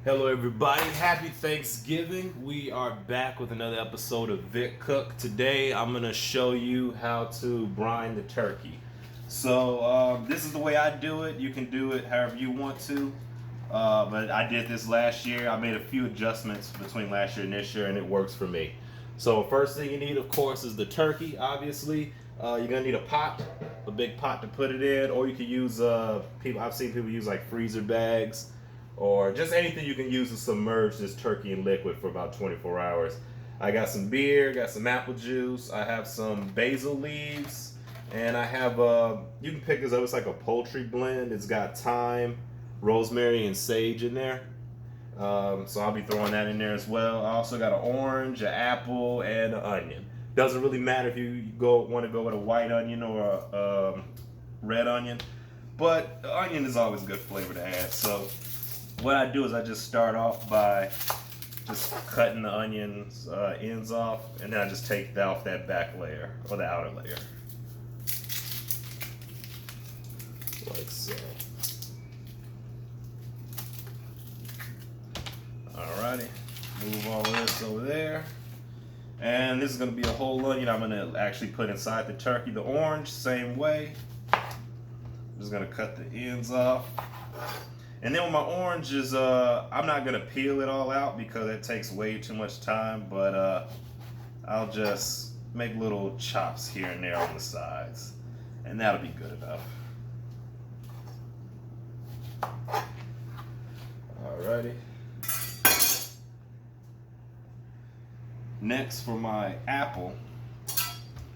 Hello everybody, happy Thanksgiving. We are back with another episode of VickCook. Today I'm going to show you how to brine the turkey. So this is the way I do it. You can do it however you want to. But I did this last year. I made a few adjustments between last year and this year and it works for me. So first thing you need of course is the turkey, obviously. You're going to need a pot, a big pot to put it in, or you can use, I've seen people use like freezer bags, or just anything you can use to submerge this turkey in liquid for about 24 hours. I got some beer, got some apple juice, I have some basil leaves, and I have, you can pick this up, it's like a poultry blend. It's got thyme, rosemary, and sage in there. So I'll be throwing that in there as well. I also got an orange, an apple, and an onion. Doesn't really matter if you want to go with a white onion or a red onion, but the onion is always good flavor to add. So what I do is I just start off by just cutting the onions ends off, and then I just take off that back layer or the outer layer, like so. Alrighty, move all of this over there. And this is going to be a whole onion I'm going to actually put inside the turkey. The orange, same way. I'm just going to cut the ends off. And then with my oranges, I'm not going to peel it all out because it takes way too much time. But I'll just make little chops here and there on the sides. And that'll be good enough. Alrighty. Next, for my apple,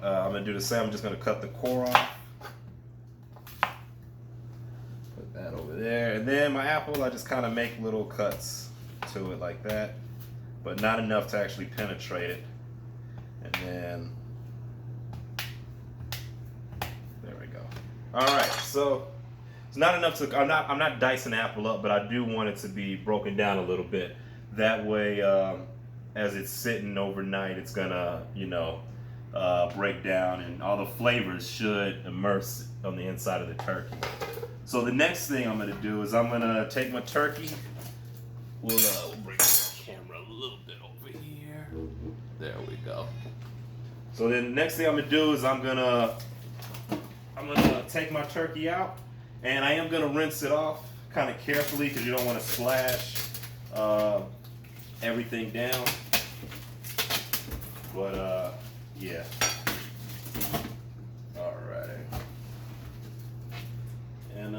I'm going to do the same. I'm just going to cut the core off. Put that over there. And then my apple, I just kind of make little cuts to it like that, but not enough to actually penetrate it. And then, there we go. All right, so it's not enough to, I'm not dicing apple up, but I do want it to be broken down a little bit. That way, as it's sitting overnight, it's gonna, break down, and all the flavors should immerse on the inside of the turkey. So the next thing I'm gonna do is I'm gonna take my turkey. We'll bring the camera a little bit over here. There we go. So then the next thing I'm gonna do is I'm gonna take my turkey out, and I am gonna rinse it off kind of carefully because you don't want to splash everything down. But yeah. Alright. And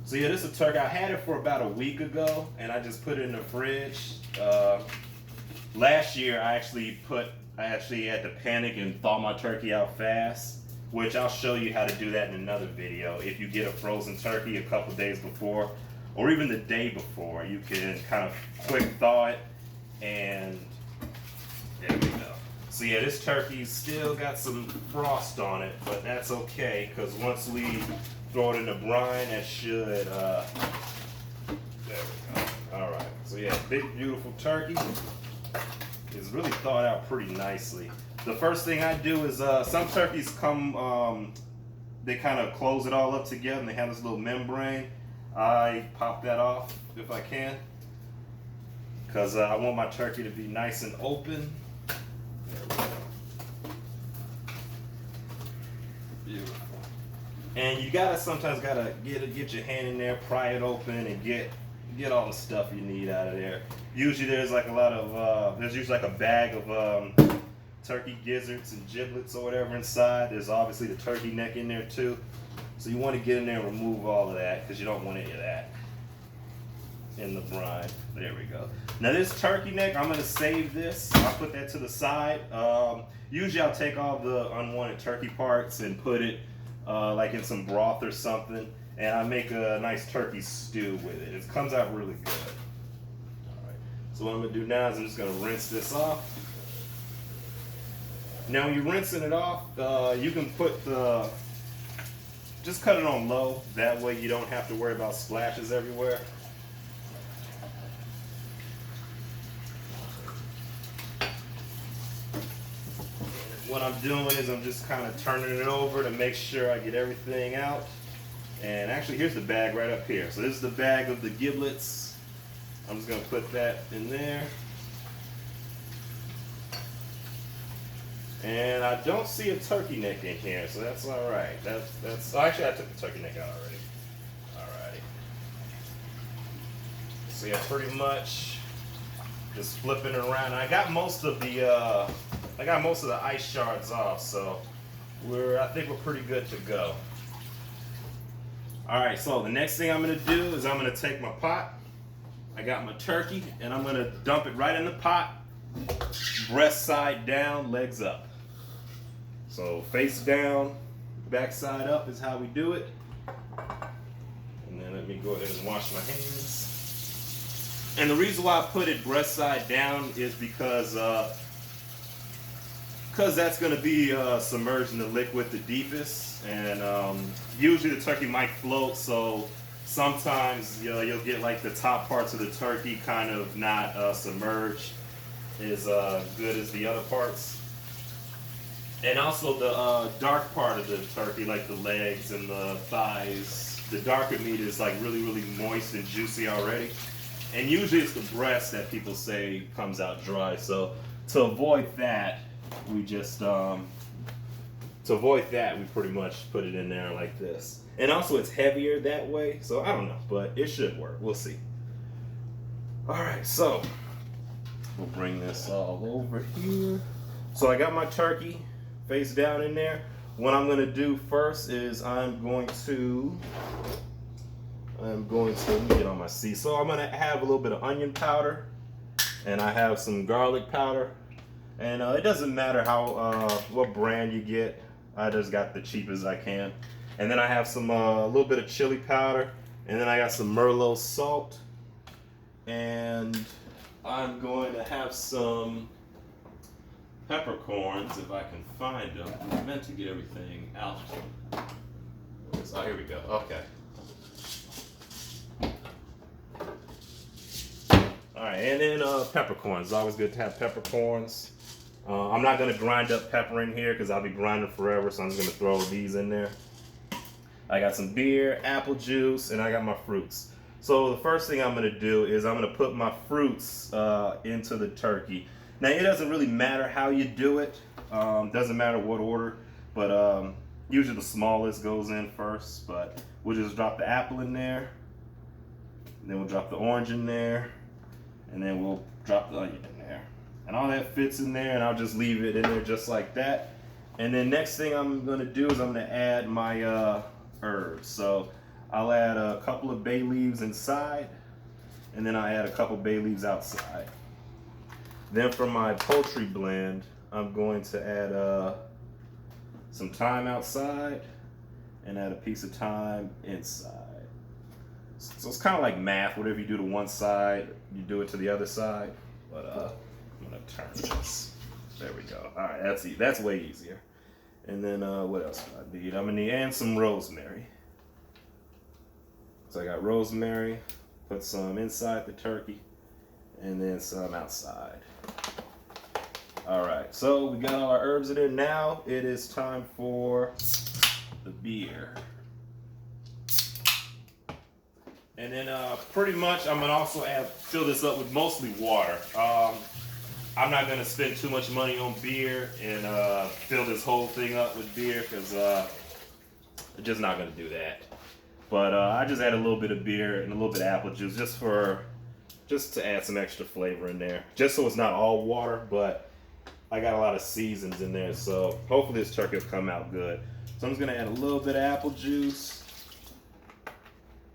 so yeah, this is a turkey. I had it for about a week ago, and I just put it in the fridge. Last year, I actually had to panic and thaw my turkey out fast, which I'll show you how to do that in another video. If you get a frozen turkey a couple days before, or even the day before, you can kind of quick thaw it, and there we go. So yeah, this turkey's still got some frost on it, but that's okay, because once we throw it in the brine, that should, there we go. All right, so yeah, big, beautiful turkey. It's really thawed out pretty nicely. The first thing I do is, some turkeys come, they kind of close it all up together, and they have this little membrane. I pop that off if I can, because I want my turkey to be nice and open. There we go. Beautiful. And you sometimes gotta get your hand in there, pry it open, and get all the stuff you need out of there. Usually there's like a lot of there's usually like a bag of turkey gizzards and giblets or whatever inside. There's obviously the turkey neck in there too. So you want to get in there and remove all of that, because you don't want any of that in the brine. There we go. Now this turkey neck, I'm going to save this. I'll put that to the side. Usually I'll take all the unwanted turkey parts and put it like in some broth or something, and I make a nice turkey stew with it. It comes out really good. All right. So what I'm going to do now is I'm just going to rinse this off. Now when you're rinsing it off, you can just cut it on low. That way you don't have to worry about splashes everywhere. What I'm doing is I'm just kind of turning it over to make sure I get everything out. And actually, here's the bag right up here. So this is the bag of the giblets I'm just gonna put that in there. And I don't see a turkey neck in here, so that's all right. That's. Oh, actually, I took the turkey neck out already. Alrighty. So yeah, pretty much just flipping it around. I got most of the ice shards off, so I think we're pretty good to go. All right. So the next thing I'm gonna do is I'm gonna take my pot. I got my turkey, and I'm gonna dump it right in the pot. Breast side down, legs up. So face down, back side up is how we do it. And then let me go ahead and wash my hands. And the reason why I put it breast side down is because that's going to be submerged in the liquid the deepest. And usually the turkey might float, so sometimes you'll get like the top parts of the turkey kind of not submerged as good as the other parts. And also the dark part of the turkey, like the legs and the thighs, the darker meat is like really, really moist and juicy already. And usually it's the breast that people say comes out dry. So to avoid that, we just, pretty much put it in there like this. And also it's heavier that way, so I don't know, but it should work. We'll see. All right, so we'll bring this all over here. So I got my turkey face down in there. What I'm going to do first is I'm going to let me get on my seat. So I'm going to have a little bit of onion powder, and I have some garlic powder. And it doesn't matter what brand you get. I just got the cheapest I can. And then I have some a little bit of chili powder, and then I got some Merlot salt, and I'm going to have some peppercorns if I can find them. I meant to get everything out. Oh, here we go. Okay. All right, and then peppercorns. It's always good to have peppercorns. I'm not going to grind up pepper in here because I'll be grinding forever, so I'm just going to throw these in there. I got some beer, apple juice, and I got my fruits. So the first thing I'm going to do is I'm going to put my fruits into the turkey. Now, it doesn't really matter how you do it. Doesn't matter what order, but usually the smallest goes in first. But we'll just drop the apple in there, and then we'll drop the orange in there, and then we'll drop the onion in there. And all that fits in there, and I'll just leave it in there just like that. And then next thing I'm going to do is I'm going to add my herbs. So I'll add a couple of bay leaves inside, and then I'll add a couple bay leaves outside. Then for my poultry blend, I'm going to add some thyme outside and add a piece of thyme inside. So it's kind of like math. Whatever you do to one side, you do it to the other side. But I'm going to turn this. There we go. All right, that's way easier. And then what else do I need? I'm going to need some rosemary. So I got rosemary, put some inside the turkey, and then some outside. All right, so we got all our herbs in there. Now it is time for the beer. And then pretty much I'm gonna also fill this up with mostly water. I'm not gonna spend too much money on beer and fill this whole thing up with beer because I'm just not gonna do that. But I just add a little bit of beer and a little bit of apple juice just to add some extra flavor in there. Just so it's not all water, but I got a lot of seasons in there, so hopefully this turkey will come out good. So I'm just gonna add a little bit of apple juice.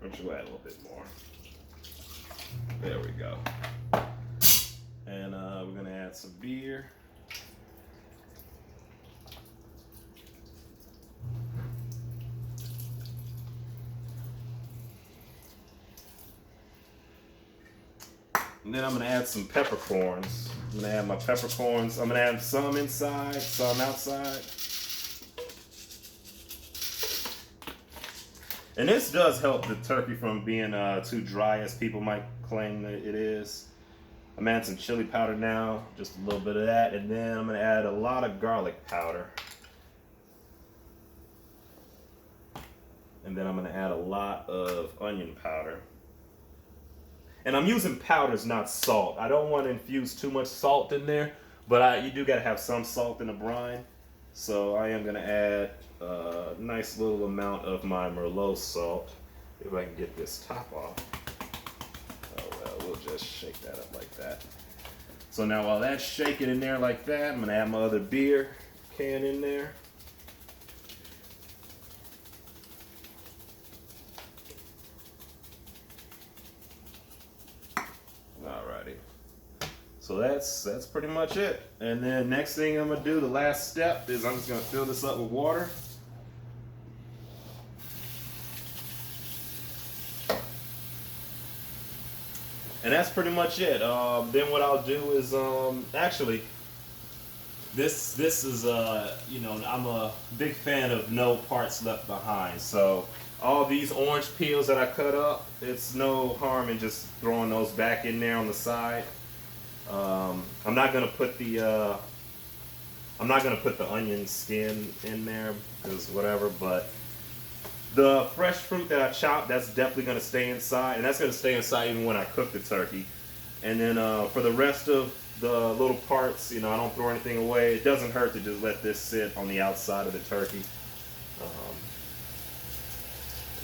I'm just gonna add a little bit more. There we go. And we're gonna add some beer. And then I'm gonna add some peppercorns. I'm gonna add my peppercorns. I'm gonna add some inside, some outside. And this does help the turkey from being too dry as people might claim that it is. I'm adding some chili powder now, just a little bit of that, and then I'm gonna add a lot of garlic powder. And then I'm gonna add a lot of onion powder. And I'm using powders, not salt. I don't want to infuse too much salt in there, but you do got to have some salt in the brine. So I am going to add a nice little amount of my Merlot salt. If I can get this top off. Oh well, we'll just shake that up like that. So now while that's shaking in there like that, I'm going to add my other beer can in there. Alrighty. So that's pretty much it. And then next thing I'm gonna do, the last step, is I'm just gonna fill this up with water. And that's pretty much it. Then what I'll do is actually this is you know, I'm a big fan of no parts left behind. So all these orange peels that I cut up, it's no harm in just throwing those back in there on the side. I'm not gonna put the onion skin in there because whatever, but the fresh fruit that I chopped, that's definitely gonna stay inside, and that's gonna stay inside even when I cook the turkey. And then for the rest of the little parts, you know, I don't throw anything away. It doesn't hurt to just let this sit on the outside of the turkey.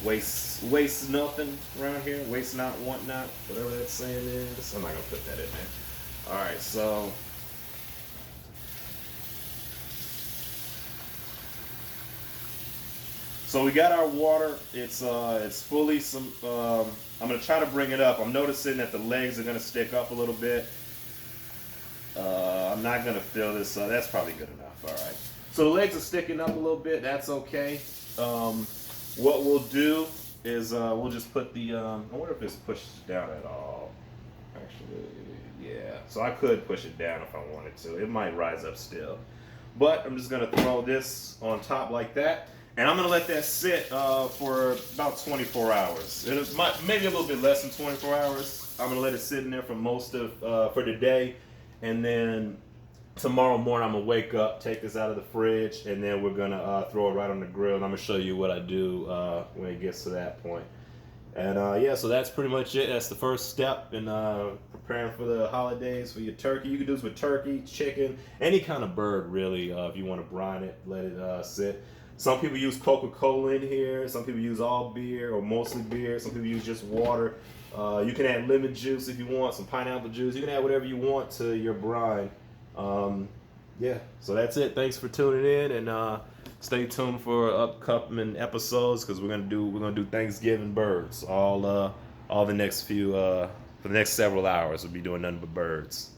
Waste nothing around here. Waste not, want not, whatever that saying is. I'm not gonna put that in there. All right, so we got our water. It's fully some. I'm gonna try to bring it up. I'm noticing that the legs are gonna stick up a little bit. I'm not gonna fill this. That's probably good enough. All right. So the legs are sticking up a little bit. That's okay. What we'll do is we'll just put the. I wonder if this pushes down at all. Actually, yeah. So I could push it down if I wanted to. It might rise up still, but I'm just gonna throw this on top like that. And I'm gonna let that sit for about 24 hours. Maybe a little bit less than 24 hours. I'm gonna let it sit in there for most of for today, and then tomorrow morning I'm gonna wake up, take this out of the fridge, and then we're gonna throw it right on the grill. And I'm gonna show you what I do when it gets to that point. And yeah, so that's pretty much it. That's the first step in preparing for the holidays for your turkey. You can do this with turkey, chicken, any kind of bird really. If you want to brine it, let it sit. Some people use Coca-Cola in here. Some people use all beer or mostly beer. Some people use just water. You can add lemon juice if you want, some pineapple juice. You can add whatever you want to your brine. Yeah, so that's it. Thanks for tuning in, and stay tuned for upcoming episodes because we're gonna do Thanksgiving birds all the next few for the next several hours. We'll be doing nothing but birds.